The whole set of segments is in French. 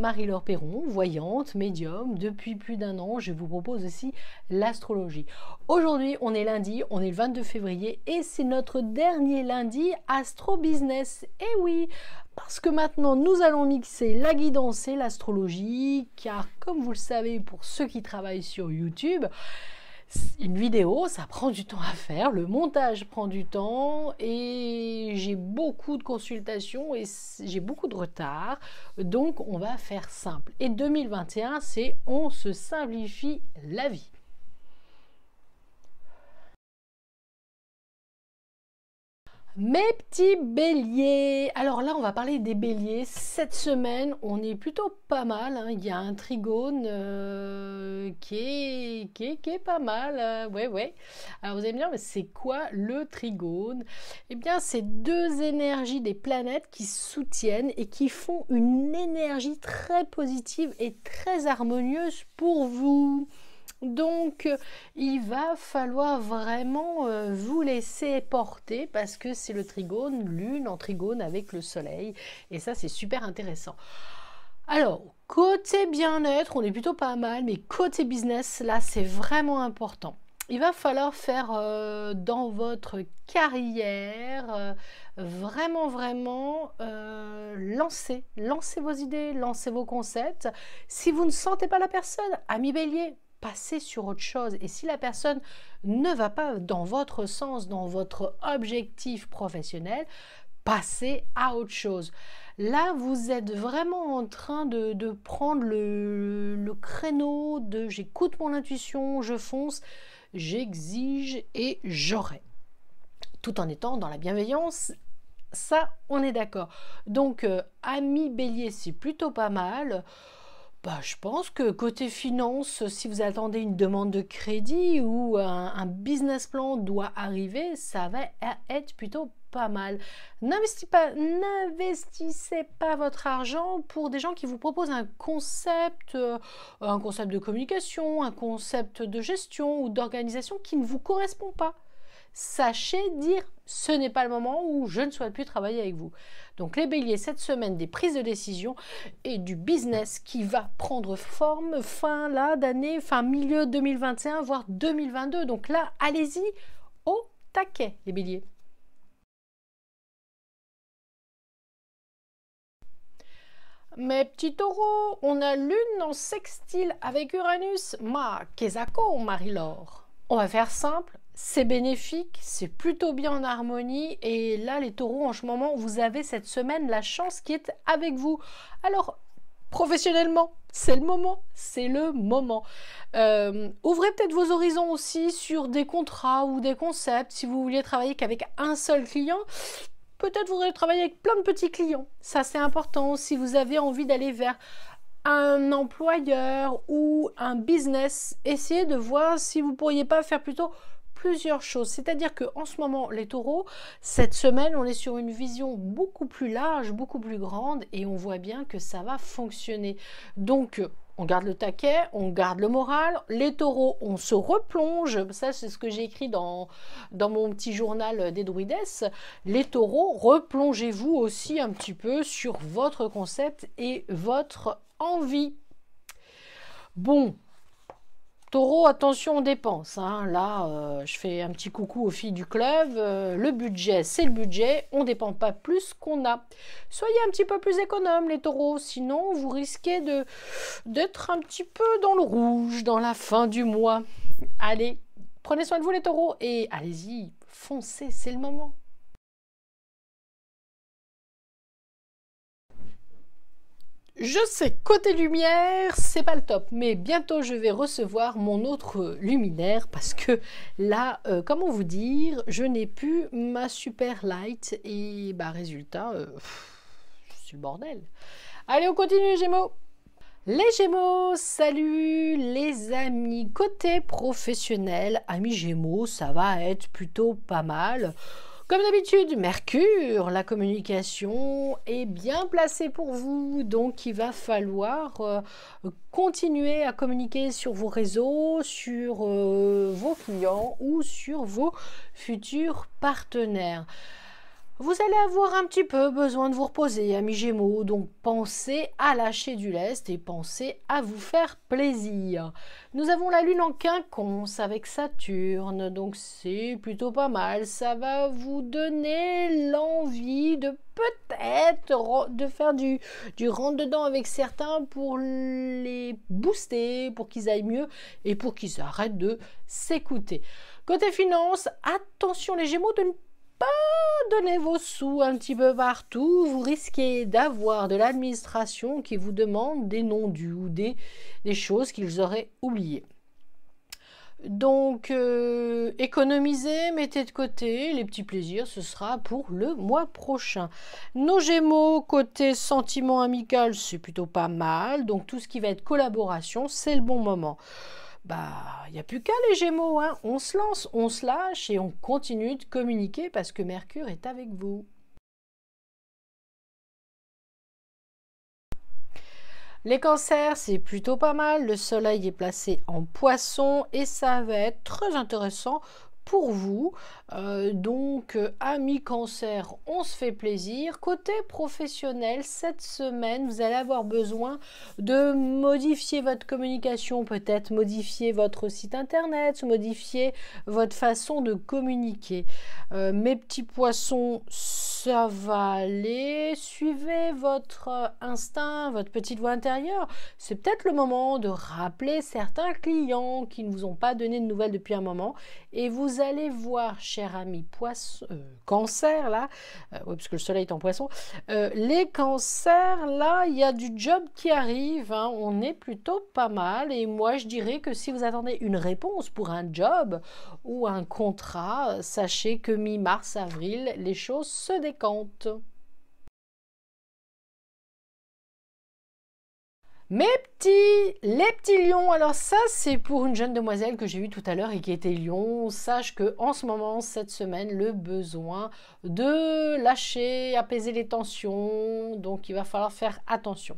Marie-Laure Perron, voyante, médium. Depuis plus d'un an, je vous propose aussi l'astrologie. Aujourd'hui, on est lundi, on est le 22 février et c'est notre dernier lundi Astro Business. Et oui, parce que maintenant, nous allons mixer la guidance et l'astrologie, car comme vous le savez, pour ceux qui travaillent sur YouTube, une vidéo, ça prend du temps à faire, le montage prend du temps et j'ai beaucoup de consultations et j'ai beaucoup de retard. Donc, on va faire simple. Et 2021, c'est on se simplifie la vie. Mes petits béliers, alors là on va parler des béliers. Cette semaine on est plutôt pas mal, hein. Il y a un trigone qui est pas mal, ouais. Alors vous allez me dire, mais c'est quoi le trigone? Eh bien c'est deux énergies des planètes qui soutiennent et qui font une énergie très positive et très harmonieuse pour vous. Donc, il va falloir vraiment vous laisser porter parce que c'est le trigone, lune en trigone avec le soleil. Et ça, c'est super intéressant. Alors, côté bien-être, on est plutôt pas mal, mais côté business, là, c'est vraiment important. Il va falloir faire dans votre carrière vraiment lancer vos idées, lancer vos concepts. Si vous ne sentez pas la personne, ami bélier, passez sur autre chose. Et si la personne ne va pas dans votre sens, dans votre objectif professionnel, passez à autre chose. Là, vous êtes vraiment en train de prendre le créneau de j'écoute mon intuition, je fonce, j'exige et j'aurai. Tout en étant dans la bienveillance, ça, on est d'accord. Donc, ami bélier, c'est plutôt pas mal. Bah, je pense que côté finance, si vous attendez une demande de crédit ou un business plan doit arriver, ça va être plutôt pas mal. N'investissez pas votre argent pour des gens qui vous proposent un concept de communication, un concept de gestion ou d'organisation qui ne vous correspond pas. Sachez dire ce n'est pas le moment où je ne souhaite plus travailler avec vous. Donc les béliers, cette semaine, des prises de décision et du business qui va prendre forme fin d'année, fin milieu 2021, voire 2022. Donc là, allez-y au taquet, les béliers. Mes petits taureaux, on a lune en sextile avec Uranus. Kezako, Marie-Laure. On va faire simple, c'est bénéfique, c'est plutôt bien en harmonie et là les taureaux en ce moment vous avez cette semaine la chance qui est avec vous. Alors professionnellement c'est le moment, ouvrez peut-être vos horizons aussi sur des contrats ou des concepts. Si vous vouliez travailler qu'avec un seul client, peut-être vous voudrez travailler avec plein de petits clients. Ça c'est important. Si vous avez envie d'aller vers un employeur ou un business, essayez de voir si vous ne pourriez pas faire plutôt plusieurs choses. C'est-à-dire qu'en ce moment, les taureaux, cette semaine, on est sur une vision beaucoup plus large, beaucoup plus grande et on voit bien que ça va fonctionner. Donc, on garde le taquet, on garde le moral. Les taureaux, on se replonge. Ça, c'est ce que j'ai écrit dans mon petit journal des druides. Les taureaux, replongez-vous aussi un petit peu sur votre concept et votre envie. Bon, taureau, attention aux dépenses. Hein. Là, je fais un petit coucou aux filles du club. Le budget, c'est le budget. On ne dépend pas plus qu'on a. Soyez un petit peu plus économes, les taureaux. Sinon, vous risquez d'être un petit peu dans le rouge dans la fin du mois. Allez, prenez soin de vous, les taureaux. Et allez-y, foncez, c'est le moment. Je sais, côté lumière, c'est pas le top, mais bientôt je vais recevoir mon autre luminaire parce que là, comment vous dire, je n'ai plus ma super light et bah résultat, c'est le bordel. Allez, on continue les Gémeaux. Les Gémeaux, salut les amis. Côté professionnel, amis Gémeaux, ça va être plutôt pas mal. Comme d'habitude, Mercure, la communication est bien placée pour vous, donc il va falloir continuer à communiquer sur vos réseaux, sur vos clients ou sur vos futurs partenaires. Vous allez avoir un petit peu besoin de vous reposer, amis Gémeaux, donc pensez à lâcher du lest et pensez à vous faire plaisir. Nous avons la Lune en Quinconce avec Saturne, donc c'est plutôt pas mal. Ça va vous donner l'envie de peut-être de faire du rentre-dedans avec certains pour les booster, pour qu'ils aillent mieux et pour qu'ils arrêtent de s'écouter. Côté finance, attention les Gémeaux de ne donnez vos sous un petit peu partout, vous risquez d'avoir de l'administration qui vous demande des non-dus ou des choses qu'ils auraient oubliées. Donc, économisez, mettez de côté, les petits plaisirs, ce sera pour le mois prochain. Nos Gémeaux, côté sentiment amical, c'est plutôt pas mal. Donc, tout ce qui va être collaboration, c'est le bon moment. Bah, il n'y a plus qu'à les Gémeaux, hein. On se lance, on se lâche et on continue de communiquer parce que Mercure est avec vous. Les cancers, c'est plutôt pas mal. Le soleil est placé en poisson et ça va être très intéressant pour vous. Donc, amis cancer, on se fait plaisir. Côté professionnel, cette semaine, vous allez avoir besoin de modifier votre communication, peut-être modifier votre site internet, modifier votre façon de communiquer. Mes petits poissons, ça va aller. Suivez votre instinct, votre petite voix intérieure. C'est peut-être le moment de rappeler certains clients qui ne vous ont pas donné de nouvelles depuis un moment. Et vous allez voir, cher ami poisson, cancer, là, oui, parce que le soleil est en poisson, les cancers, là, il y a du job qui arrive, hein, on est plutôt pas mal. Et moi, je dirais que si vous attendez une réponse pour un job ou un contrat, sachez que mi-mars, avril, les choses se décantent. Les petits lions, alors ça c'est pour une jeune demoiselle que j'ai eue tout à l'heure et qui était lion. Sache que en ce moment, cette semaine, le besoin de lâcher, apaiser les tensions, donc il va falloir faire attention.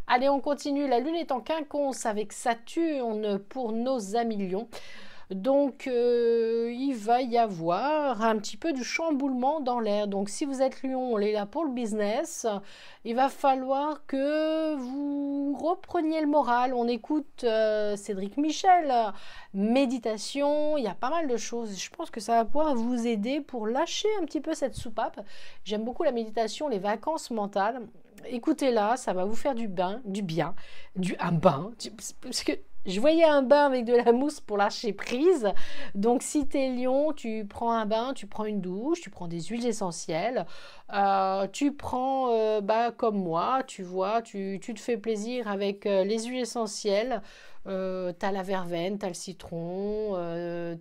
Allez, on continue, la lune est en quinconce avec Saturne pour nos amis lions. Donc, il va y avoir un petit peu du chamboulement dans l'air. Donc, si vous êtes lion, on est là pour le business. Il va falloir que vous repreniez le moral. On écoute Cédric Michel, méditation, il y a pas mal de choses. Je pense que ça va pouvoir vous aider pour lâcher un petit peu cette soupape. J'aime beaucoup la méditation, les vacances mentales. Écoutez-la, ça va vous faire du bien, un bain. Parce que je voyais un bain avec de la mousse pour lâcher prise. Donc, si tu es lion, tu prends un bain, tu prends une douche, tu prends des huiles essentielles. Tu prends, comme moi, tu vois, tu te fais plaisir avec les huiles essentielles. T'as la verveine, t'as le citron,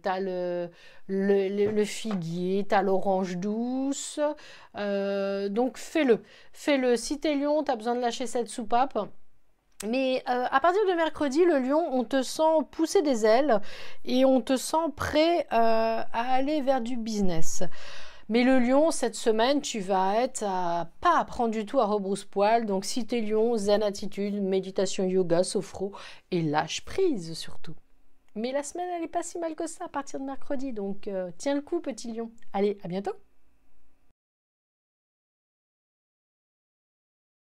t'as le figuier, t'as l'orange douce. Donc, fais-le. Fais-le. Si t'es lion, t'as besoin de lâcher cette soupape. Mais à partir de mercredi, le lion, on te sent pousser des ailes et on te sent prêt à aller vers du business. Mais le lion, cette semaine, tu vas être pas à prendre du tout à rebrousse-poil. Donc si t'es lion, zen attitude, méditation, yoga, sophro et lâche prise surtout. Mais la semaine, elle n'est pas si mal que ça à partir de mercredi. Donc tiens le coup, petit lion. Allez, à bientôt.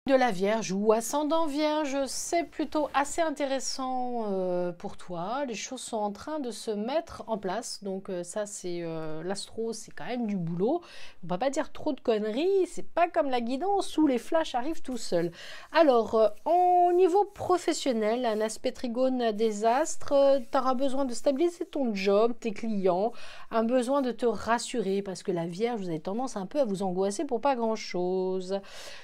De la Vierge ou ascendant Vierge, c'est plutôt assez intéressant pour toi. Les choses sont en train de se mettre en place. Donc ça, c'est l'astro, c'est quand même du boulot. On ne va pas dire trop de conneries. C'est pas comme la guidance où les flashs arrivent tout seuls. Alors, au niveau professionnel, un aspect trigone des astres, tu auras besoin de stabiliser ton job, tes clients, un besoin de te rassurer parce que la Vierge, vous avez tendance un peu à vous angoisser pour pas grand-chose.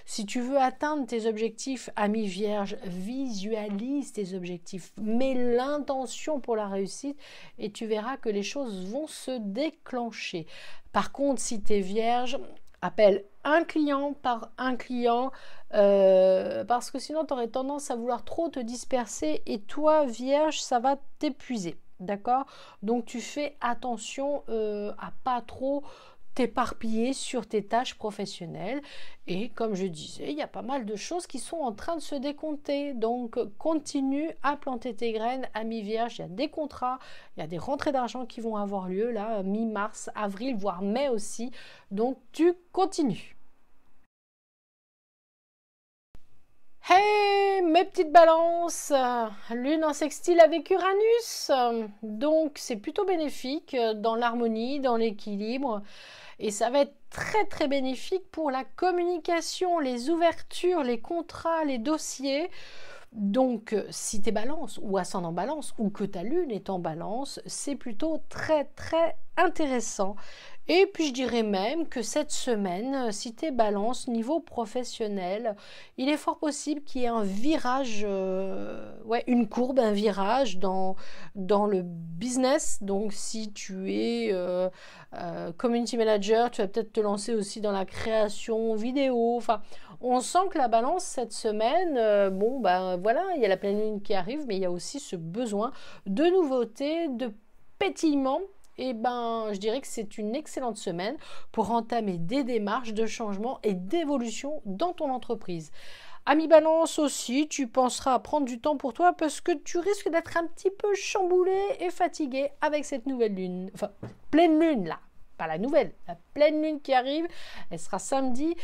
Si tu veux atteindre tes objectifs, ami Vierge, visualise tes objectifs, mets l'intention pour la réussite et tu verras que les choses vont se déclencher. Par contre, si tu es Vierge, appelle un client par un client parce que sinon tu aurais tendance à vouloir trop te disperser et toi, Vierge, ça va t'épuiser. D'accord? Donc tu fais attention à pas trop t'éparpiller sur tes tâches professionnelles. Et comme je disais, il y a pas mal de choses qui sont en train de se décompter. Donc, continue à planter tes graines, ami Vierge. Il y a des contrats, il y a des rentrées d'argent qui vont avoir lieu là, mi-mars, avril, voire mai aussi. Donc, tu continues. Hey, mes petites balances, lune en sextile avec Uranus, donc c'est plutôt bénéfique dans l'harmonie, dans l'équilibre, et ça va être très très bénéfique pour la communication, les ouvertures, les contrats, les dossiers. Donc, si tu es balance ou ascendant balance ou que ta lune est en balance, c'est plutôt très très intéressant. Et puis je dirais même que cette semaine, si tu es balance niveau professionnel, il est fort possible qu'il y ait un virage, ouais, une courbe, un virage dans le business. Donc si tu es community manager, tu vas peut-être te lancer aussi dans la création vidéo. Enfin, on sent que la balance cette semaine, bon ben voilà, il y a la pleine lune qui arrive, mais il y a aussi ce besoin de nouveauté, de pétillement. Et ben, je dirais que c'est une excellente semaine pour entamer des démarches de changement et d'évolution dans ton entreprise. Ami Balance aussi, tu penseras à prendre du temps pour toi parce que tu risques d'être un petit peu chamboulé et fatigué avec cette nouvelle lune. Enfin, pleine lune là, pas la nouvelle, la pleine lune qui arrive. Elle sera samedi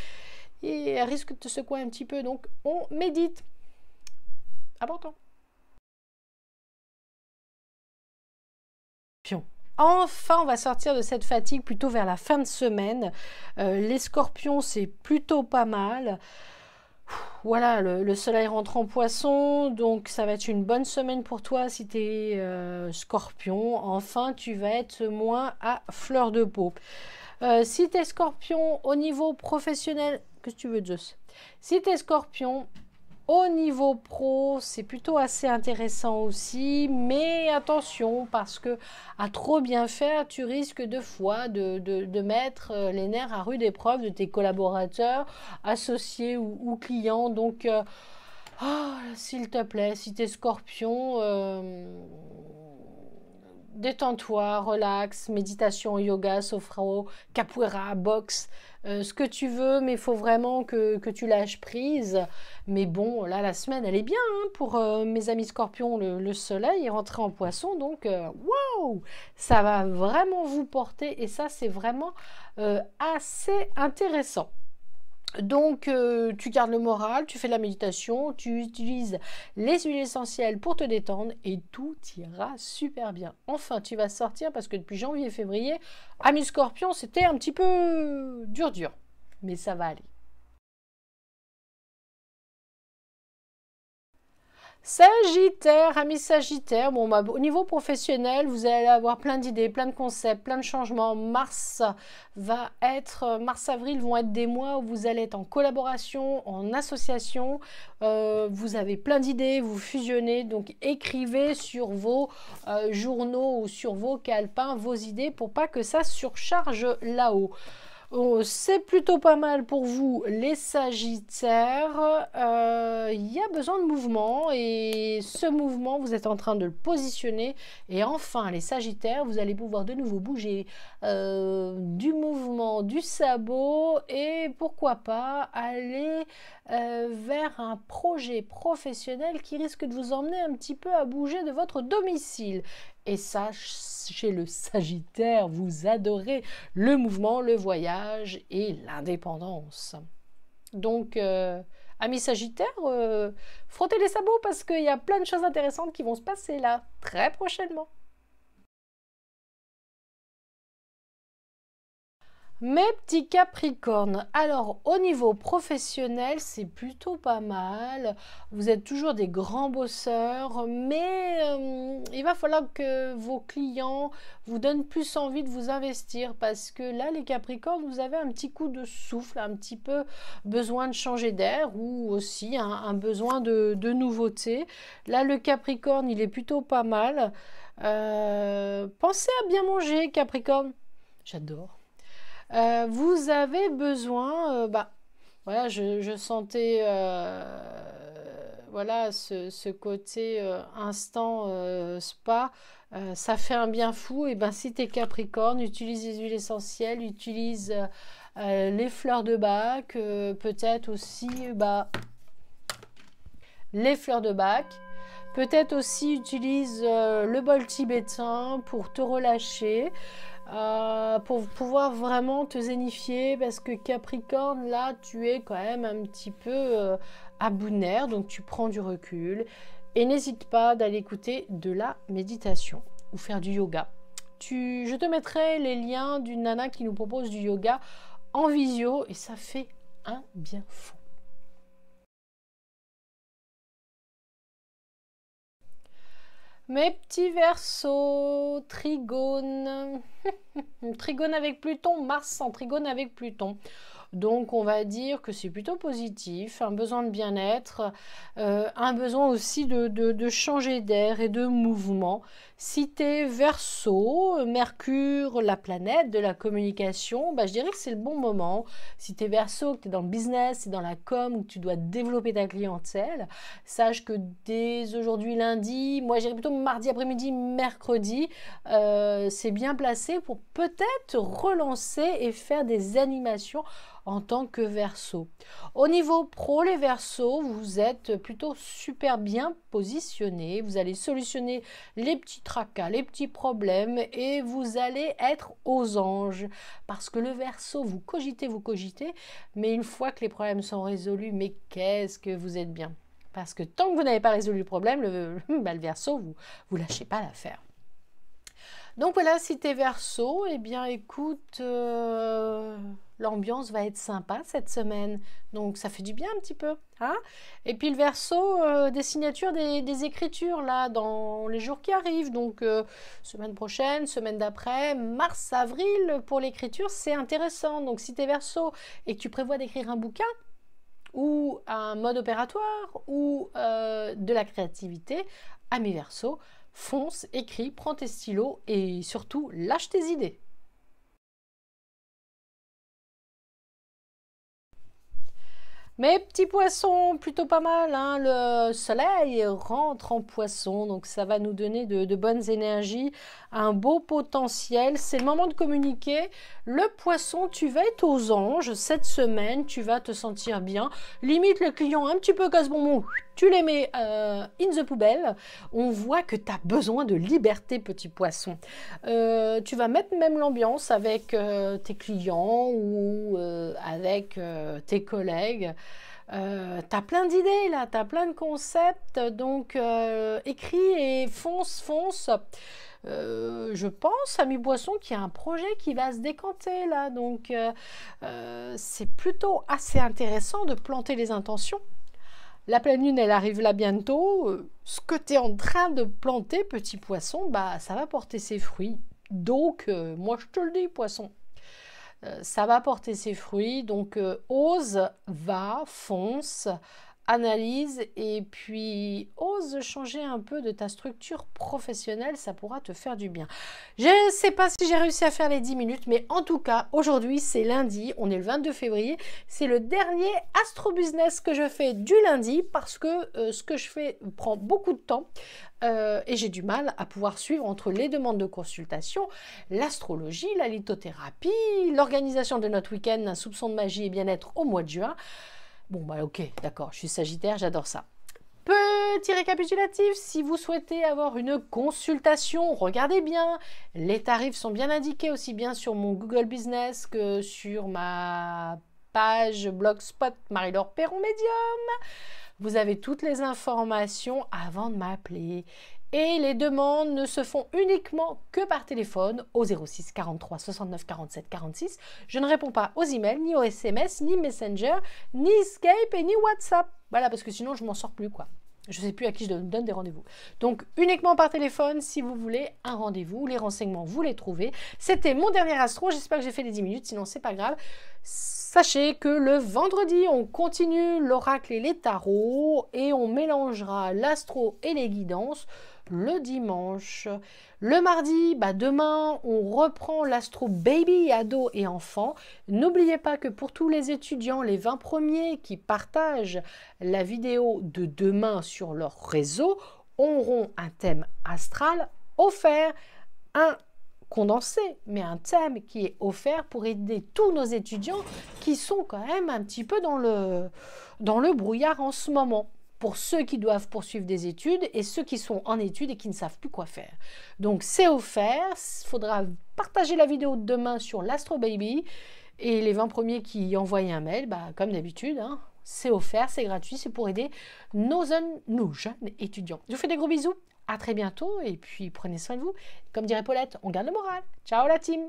et elle risque de te secouer un petit peu. Donc, on médite. Important. Pion. Enfin, on va sortir de cette fatigue plutôt vers la fin de semaine. Les scorpions, c'est plutôt pas mal. Voilà, le soleil rentre en poisson, donc ça va être une bonne semaine pour toi si tu es scorpion. Enfin, tu vas être moins à fleur de peau. Si tu es scorpion au niveau professionnel, qu'est-ce que tu veux, Zeus? Si tu es scorpion, au niveau pro, c'est plutôt assez intéressant aussi, mais attention parce que à trop bien faire, tu risques de fois de mettre les nerfs à rude épreuve de tes collaborateurs, associés ou clients. Donc, oh, s'il te plaît, si tu es scorpion, détends-toi, relax, méditation, yoga, sophro, capoeira, boxe, ce que tu veux, mais il faut vraiment que tu lâches prise. Mais bon, là, la semaine, elle est bien hein, pour mes amis scorpions. Le soleil est rentré en poisson, donc wow, ça va vraiment vous porter et ça, c'est vraiment assez intéressant. Donc, tu gardes le moral, tu fais de la méditation, tu utilises les huiles essentielles pour te détendre et tout ira super bien. Enfin, tu vas sortir parce que depuis janvier et février, ami Scorpion, c'était un petit peu dur. Mais ça va aller. Sagittaire, amis Sagittaire, bon, bah, au niveau professionnel, vous allez avoir plein d'idées, plein de concepts, plein de changements. Mars-avril vont être des mois où vous allez être en collaboration, en association. Vous avez plein d'idées, vous fusionnez, donc écrivez sur vos journaux ou sur vos calepins vos idées pour pas que ça surcharge là-haut. Oh, c'est plutôt pas mal pour vous, les Sagittaires. Il y a besoin de mouvement et ce mouvement, vous êtes en train de le positionner. Et enfin, les Sagittaires, vous allez pouvoir de nouveau bouger du mouvement, du sabot et pourquoi pas aller vers un projet professionnel qui risque de vous emmener un petit peu à bouger de votre domicile. Et ça, chez le Sagittaire, vous adorez le mouvement, le voyage et l'indépendance. Donc, amis Sagittaires, frottez les sabots parce qu'il y a plein de choses intéressantes qui vont se passer là très prochainement. Mes petits Capricornes, alors au niveau professionnel, c'est plutôt pas mal. Vous êtes toujours des grands bosseurs, mais il va falloir que vos clients vous donnent plus envie de vous investir parce que là, les Capricornes, vous avez un petit coup de souffle, un petit peu besoin de changer d'air ou aussi un besoin de nouveauté. Là, le Capricorne, il est plutôt pas mal. Pensez à bien manger, Capricorne. J'adore. Vous avez besoin, voilà, je sentais voilà, ce côté instant spa, ça fait un bien fou. Et ben si tu es Capricorne, utilise les huiles essentielles, utilise les fleurs de bac, peut-être aussi bah, les fleurs de bac. Peut-être aussi utilise le bol tibétain pour te relâcher, pour pouvoir vraiment te zénifier, parce que Capricorne, là, tu es quand même un petit peu à bout de nerfs, donc tu prends du recul. Et n'hésite pas d'aller écouter de la méditation ou faire du yoga. Je te mettrai les liens d'une nana qui nous propose du yoga en visio et ça fait un bien fou. Mes petits versos, trigone. Trigone avec Pluton, Mars en trigone avec Pluton. Donc on va dire que c'est plutôt positif, un besoin de bien-être, un besoin aussi de changer d'air et de mouvement. Si tu es Verseau, Mercure, la planète de la communication, bah, je dirais que c'est le bon moment. Si tu es Verseau, que tu es dans le business, et dans la com, où tu dois développer ta clientèle, sache que dès aujourd'hui lundi, moi j'irai plutôt mardi après-midi, mercredi, c'est bien placé pour peut-être relancer et faire des animations en tant que Verseau. Au niveau pro, les Verseaux, vous êtes plutôt super bien positionnés. Vous allez solutionner les petits tracas, les petits problèmes et vous allez être aux anges. Parce que le Verseau, vous cogitez, mais une fois que les problèmes sont résolus, mais qu'est-ce que vous êtes bien. Parce que tant que vous n'avez pas résolu le problème, le Verseau, vous lâchez pas l'affaire. Donc voilà, si tu es Verseau, eh bien écoute, l'ambiance va être sympa cette semaine. Donc ça fait du bien un petit peu. Hein, et puis le Verseau, des signatures, des écritures là dans les jours qui arrivent. Donc semaine prochaine, semaine d'après, mars, avril pour l'écriture, c'est intéressant. Donc si tu es Verseau et que tu prévois d'écrire un bouquin, ou un mode opératoire, ou de la créativité, à mes Verseaux, fonce, écris, prends tes stylos et surtout lâche tes idées. Mes petits poissons, plutôt pas mal, hein. Le soleil rentre en poisson, donc ça va nous donner de bonnes énergies, un beau potentiel. C'est le moment de communiquer. Le poisson, tu vas être aux anges cette semaine, tu vas te sentir bien. Limite le client un petit peu casse-bonbon, tu les mets in the poubelle. On voit que tu as besoin de liberté, petit poisson. Tu vas mettre même l'ambiance avec tes clients ou avec tes collègues. T'as plein d'idées là, t'as plein de concepts, donc écris et fonce. Je pense à mi-boisson qu'il y a un projet qui va se décanter là, donc c'est plutôt assez intéressant de planter les intentions. La pleine lune, elle arrive là bientôt. Ce que tu es en train de planter, petit poisson, bah ça va porter ses fruits. Donc, moi je te le dis, poisson. Ça va porter ses fruits, donc ose, va, fonce, analyse et puis ose changer un peu de ta structure professionnelle, ça pourra te faire du bien. Je ne sais pas si j'ai réussi à faire les 10 minutes, mais en tout cas, aujourd'hui c'est lundi, on est le 22 février, c'est le dernier Astro Business que je fais du lundi parce que ce que je fais prend beaucoup de temps. Et j'ai du mal à pouvoir suivre entre les demandes de consultation, l'astrologie, la lithothérapie, l'organisation de notre week-end, un soupçon de magie et bien-être au mois de juin. Bon, bah ok, d'accord, je suis Sagittaire, j'adore ça. Petit récapitulatif, si vous souhaitez avoir une consultation, regardez bien, les tarifs sont bien indiqués aussi bien sur mon Google Business que sur ma page Blogspot Marie-Laure Perron Médium. Vous avez toutes les informations avant de m'appeler. Et les demandes ne se font uniquement que par téléphone au 06 43 69 47 46. Je ne réponds pas aux emails, ni aux SMS, ni Messenger, ni Skype et ni WhatsApp. Voilà, parce que sinon je m'en sors plus quoi. Je ne sais plus à qui je donne des rendez-vous. Donc uniquement par téléphone si vous voulez un rendez-vous. Les renseignements, vous les trouvez. C'était mon dernier astro. J'espère que j'ai fait les 10 minutes. Sinon, c'est pas grave. Sachez que le vendredi, on continue l'oracle et les tarots et on mélangera l'astro et les guidances le dimanche. Le mardi, demain, on reprend l'astro baby, ado et enfants. N'oubliez pas que pour tous les étudiants, les 20 premiers qui partagent la vidéo de demain sur leur réseau auront un thème astral offert, un condensé, mais un thème qui est offert pour aider tous nos étudiants qui sont quand même un petit peu dans le brouillard en ce moment. Pour ceux qui doivent poursuivre des études et ceux qui sont en études et qui ne savent plus quoi faire. Donc c'est offert, il faudra partager la vidéo de demain sur l'Astro Baby et les 20 premiers qui envoient un mail, comme d'habitude, hein, c'est offert, c'est gratuit, c'est pour aider nos jeunes étudiants. Je vous fais des gros bisous, à très bientôt et puis prenez soin de vous. Comme dirait Paulette, on garde le moral. Ciao la team!